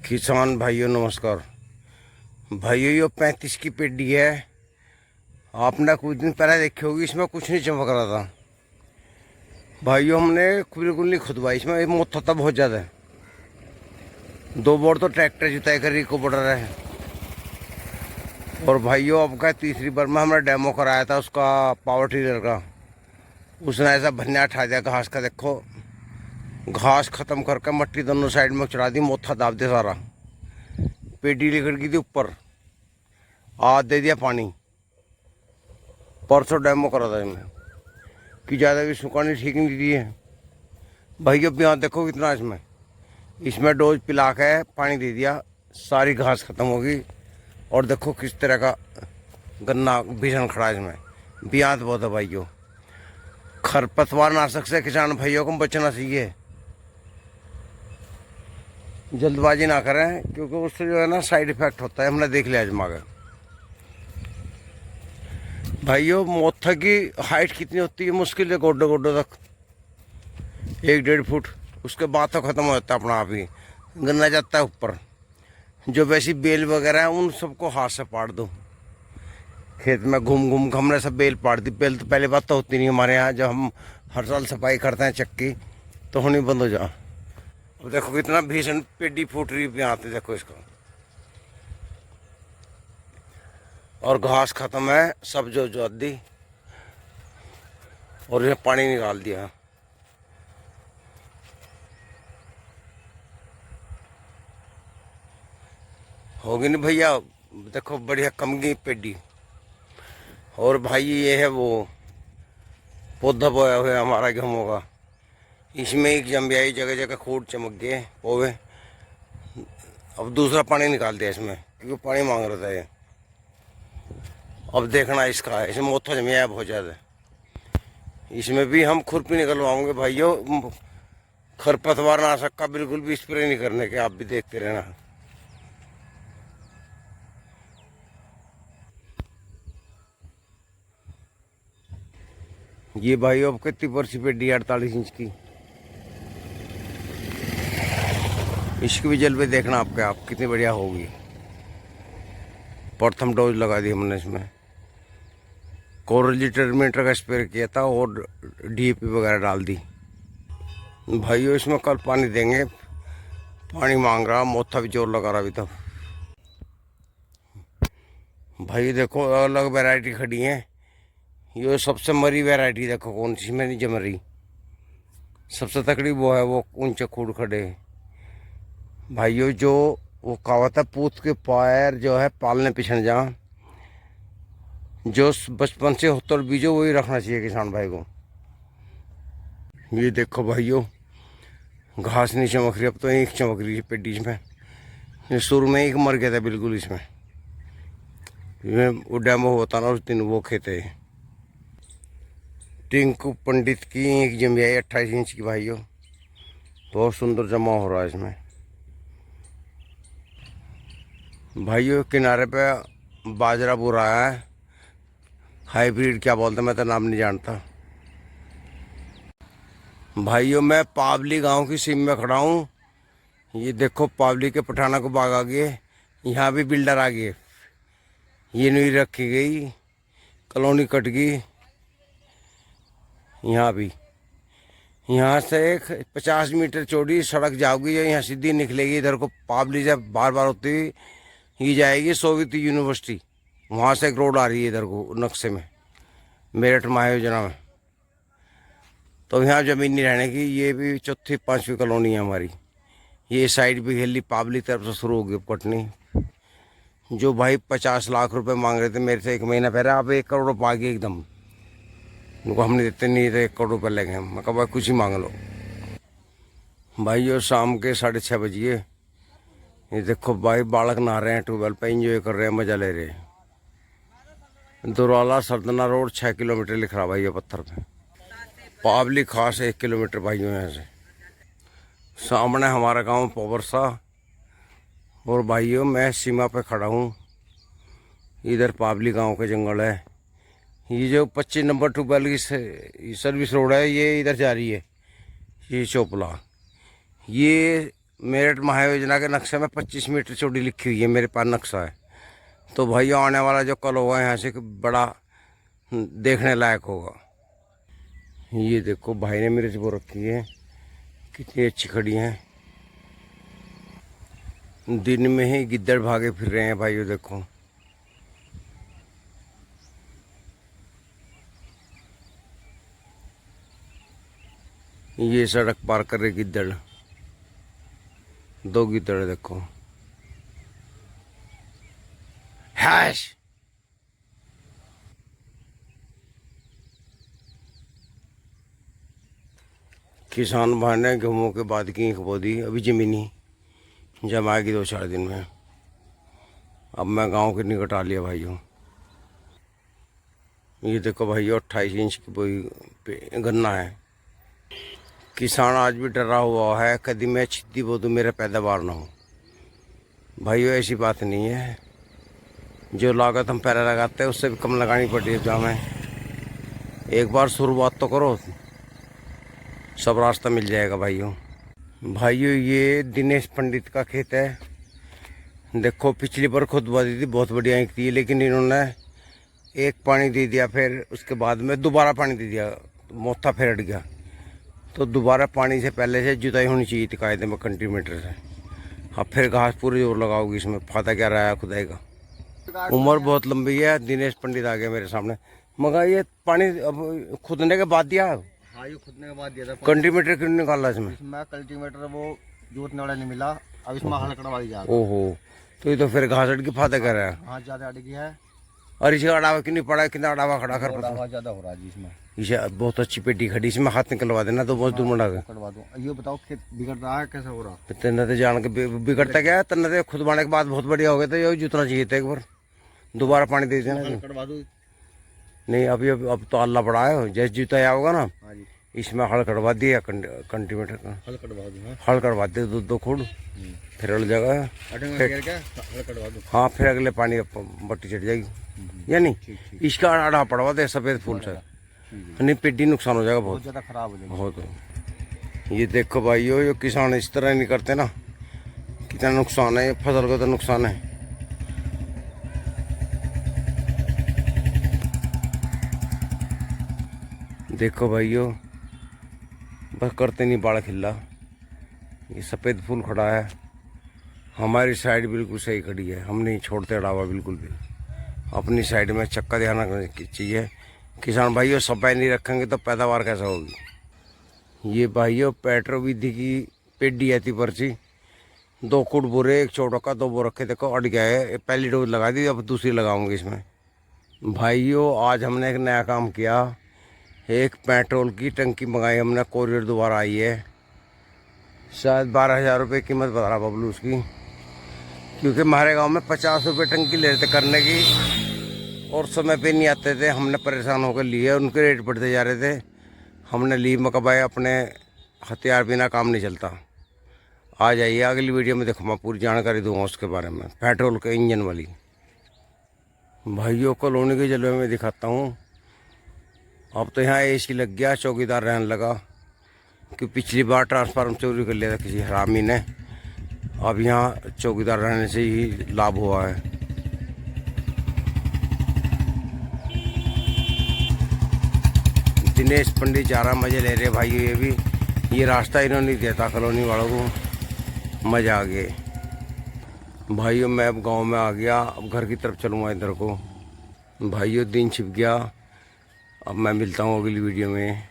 किसान भाइयों नमस्कार। भाइयों ये 35 की पेडी है। आपने कुछ दिन पहले देखी होगी, इसमें कुछ नहीं चमक रहा था। भाइयों हमने बिल्कुल नहीं खुदवाई, इसमें मोथा था बहुत ज़्यादा है। 2 बार तो ट्रैक्टर जुताई कर को पड़ रहा है। और भाइयों अब का तीसरी बार में हमने डेमो कराया था उसका पावर टिलर का। उसने ऐसा भन्या उठा दिया घास का, देखो घास खत्म करके मट्टी दोनों साइड में चढ़ा दी, मोथा दाब दिया सारा। पेडी लेकर गई थी ऊपर, आज दे दिया पानी। परसों डेमो करा था इनमें कि ज़्यादा भी सुखानी ठीक नहीं दी है। भाइयों अब यहाँ देखो कितना इसमें डोज पिला के पानी दे दिया, सारी घास खत्म होगी। और देखो किस तरह का गन्ना भीषण खड़ा है इसमें। बियात बहुत है भाइयों। खरपतवार नाशक से किसान भाइयों को बचना चाहिए, जल्दबाजी ना करें, क्योंकि उससे जो है ना साइड इफेक्ट होता है। हमने देख लिया आजमा कर। भाइयों मोथा की हाइट कितनी होती है? मुश्किल है गोड्डो गोड्डो तक 1-1.5 फुट। उसके बाद तो ख़त्म हो जाता है अपना आप ही, गन्ना जाता है ऊपर। जो वैसी बेल वगैरह है उन सबको हाथ से पाड़ दो। खेत में घूम घूम के हमने सब बेल पाड़ दी। बेल तो पहले बात तो होती नहीं हमारे यहाँ, जब हम हर साल सफाई करते हैं चक्की तो होनी बंद हो जा। अब देखो कितना भीषण पेडी फूट रही है आते, देखो इसको। और घास खत्म है सब जो अद्दी, और ये पानी निकाल दिया। होगी नहीं भैया, देखो बढ़िया कमगी पेडी। और भाई ये है वो पौधा बोया हुआ हमारा गेहूं का। इसमें एक जम्बियाई जगह जगह खूट चमक दिए पोवे। अब दूसरा पानी निकाल दिया इसमें, क्योंकि पानी मांग रहा था ये। अब देखना इसका है, इसमें मोथा जमिया है बहुत ज़्यादा। इसमें भी हम खुरपी निकलवाओगे भाइयों। खरपतवार नाशक का बिल्कुल भी स्प्रे नहीं करने के, आप भी देखते रहना। ये भाइयों अब कितनी बरसी पेडी 48 इंच की। इसकी भी जल पे देखना आपके आप कितनी बढ़िया होगी। प्रथम डोज लगा दी हमने इसमें। कोरोली टर्मिनेटर का स्प्रे किया था और डीएपी वगैरह डाल दी। भाइयों इसमें कल पानी देंगे, पानी मांग रहा, मोथा भी जोर लगा रहा अभी तक। भाई देखो अलग वैरायटी खड़ी है। ये सबसे मरी वैरायटी देखो कौन सी में नहीं जम रही। सबसे तकड़ी वो है, वो ऊंचे खूड़ खड़े। भाइयों जो वो कहावत है, पूत के पैर जो है पालने पिछड़ जा। जो बचपन से होतर बीजो वही रखना चाहिए किसान भाई को। ये देखो भाइयों घास नहीं चमक रही, अब तो एक चमक रही है पेडी में। ये शुरू में एक मर गया था बिल्कुल इसमें। वो डेमो होता ना उस दिन, वो खेत है टिंकू पंडित की एक जमियाई 28 इंच की। भाइयों बहुत सुंदर जमा हो रहा है इसमें। भाइयों किनारे पे बाजरा बो रहा है, हाइब्रिड क्या बोलते हैं मैं तो नाम नहीं जानता। भाइयों मैं पावली गांव की सीम में खड़ा हूँ। ये देखो पावली के पठाना को बाग आ गए, यहाँ भी बिल्डर आ गए। ये नहीं रखी गई, कॉलोनी कट गई। यहाँ भी यहाँ से एक 50 मीटर चौड़ी सड़क जाओगी, जो यहाँ सीधी निकलेगी इधर को। पावली जब बार बार होती हुई ये जाएगी सोवियत यूनिवर्सिटी, वहाँ से एक रोड आ रही है इधर को नक्शे में, मेरठ महायोजना में। तो यहाँ ज़मीन नहीं रहने की। ये भी 4th-5वीं कॉलोनी है हमारी। ये साइड भी हिली पावली तरफ से शुरू होगी कटनी। जो भाई 50 लाख रुपए मांग रहे थे मेरे से 1 महीना पहले, आप 1 करोड़ पा गए एकदम। उनको हम नहीं देते, नहीं तो 1 करोड़ रुपये लेंगे हम। मैं कहा भाई कुछ ही मांग लो। भाई शाम के 6:30 बजे ये देखो भाई बालक नहा रहे हैं ट्यूबवेल पे, इंजॉय कर रहे हैं, मजा ले रहे हैं। दुराला सरदना रोड 6 किलोमीटर लिख रहा भाई ये पत्थर पे। पावली खास 1 किलोमीटर भाइयों यहाँ से। सामने हमारा गांव पोवरसा। और भाइयों मैं सीमा पे खड़ा हूँ, इधर पावली गांव के जंगल है। ये जो 25 नंबर ट्यूबवेल की सर्विस रोड है, ये इधर जा रही है, ये चोपला। ये मेरठ महायोजना के नक्शे में 25 मीटर चौड़ी लिखी हुई है, मेरे पास नक्शा है। तो भैया आने वाला जो कल होगा यहाँ से बड़ा देखने लायक होगा। ये देखो भाई ने मिर्च बो रखी है, कितनी अच्छी खड़ी हैं। दिन में ही गिद्दड़ भागे फिर रहे हैं भाइयों, देखो। ये सड़क पार कर रहे गिद्दड़, 2 गिद्दड़ देखो। हैश किसान भाई ने गेहूं के बाद की ईख बो दी, अभी जमीनी जमाएगी 2-4 दिन में। अब मैं गांव के निकट आ लिया भाइयों। ये देखो भाइयों 28 इंच की बोई गन्ना है। किसान आज भी डरा हुआ है, कभी मैं छिद्दी बो दूं मेरा पैदावार ना हो। भाइयों ऐसी बात नहीं है, जो लागत हम पहले लगाते हैं उससे भी कम लगानी पड़ती है हमें। एक बार शुरुआत तो करो, सब रास्ता मिल जाएगा भाइयों। भाइयों ये दिनेश पंडित का खेत है। देखो पिछली बार खुदवा दी थी, बहुत बढ़िया ईख थी, लेकिन इन्होंने एक पानी दे दिया, फिर उसके बाद में दोबारा पानी दे दिया, मोथा फिर हट गया। तो दोबारा पानी से पहले से जुताई होनी चाहिए थी कायदे में कंटीमीटर से। अब फिर घास पूरी जोर लगाओगी, इसमें फायदा क्या रहा है खुदाई का। उम्र बहुत लंबी है। दिनेश पंडित आ गया मेरे सामने, मगर ये पानी अब खुदने के बाद दिया। हाँ, ये खुदने के बाद दिया था। कंटीमीटर क्यों निकाला इसमें? इसमें कल्टीवेटर वो जोतने वाला नहीं मिला, अब इसमें हल कटवा दी जाएगा। ओहो, तो ये तो फिर घास अड़ की फायदा कर रहा है। हाँ, ज्यादा अड़गी है। और इसे अड़ावा क्यों नहीं पड़ा, कितना अड़ावा खड़ा कर पता। ज्यादा हो रहा है जी इसमें। इसे बहुत अच्छी पेटी खड़ी, इसमें हाथ निकलवा देना तो बहुत दूर मंडा कटवा दूं। ये बताओ खेत बिगड़ रहा है, कैसा हो रहा है? तेना तो जान के बिगड़ता गया, तेना तो खुद बाने के बाद बहुत बढ़िया हो गया। तो ये जुतना चाहिए था एक बार, दोबारा पानी दे देना। कटवा दूं? नहीं, अभी अब तो अल्लाह बड़ा है, जैसे जूता आया होगा ना हाँ जी, इसमें हल कटवा दिया कंटीमीटर का। हल कटवा दूं? हल करवा दे 2 खूड़, फिर अड़ जाएगा। हल कटवा दूं? हाँ, फिर अगले पानी बट्टी चढ़ जाएगी। या नहीं, इसका अड़ा पड़वा दे सफेद फूल से, नहीं पेटी नुकसान हो जाएगा बहुत ज्यादा खराब हो जाएगा बहुत। ये देखो भाइयों, ये किसान इस तरह नहीं करते ना, कितना नुकसान है, फसल को तो नुकसान है। देखो भाइयों, बस करते नहीं बाड़ा खिल्ला। ये सफ़ेद फूल खड़ा है, हमारी साइड बिल्कुल सही खड़ी है, हम नहीं छोड़ते अड़ावा बिल्कुल भी। अपनी साइड में चक्का ध्यान रखना चाहिए। किसान भाइयों सफाई नहीं रखेंगे तो पैदावार कैसा होगी। ये भाइयों पेट्रो विधि की पेडी आती पर्ची, 2 कुट बोरे, 1 चौड़ों का 2 बोर रखे। देखो अड़ गया है, पहली डोज लगा दी, अब दूसरी लगाऊंगी इसमें। भाइयों आज हमने एक नया काम किया, एक पेट्रोल की टंकी मंगाई हमने, कोरियर दोबारा आई है। शायद 12,000 रुपये कीमत बता रहा बबलू उसकी, क्योंकि हमारे गांव में 50 रुपये टंकी ले रहे थे करने की, और समय पे नहीं आते थे। हमने परेशान होकर लिए, उनके रेट बढ़ते जा रहे थे, हमने ली। मकबाए अपने हथियार बिना काम नहीं चलता। आ जाइए, अगली वीडियो में देखो, मैं पूरी जानकारी दूंगा उसके बारे में, पेट्रोल के इंजन वाली। भाइयों कॉलोनी के जलवे में दिखाता हूँ। अब तो यहाँ एसी लग गया, चौकीदार रहने लगा, कि पिछली बार ट्रांसफार्मर चोरी कर लिया था किसी हरामी ने। अब यहाँ चौकीदार रहने से ही लाभ हुआ है। दिनेश पंडित जा रहा, मजे ले रहे भाई। ये भी ये रास्ता इन्होंने दिया था कॉलोनी वालों को, मजा आ गए भाइयों। मैं अब गांव में आ गया, अब घर की तरफ चलूँगा इधर को। भाइयों दिन छिप गया, अब मैं मिलता हूँ अगली वीडियो में।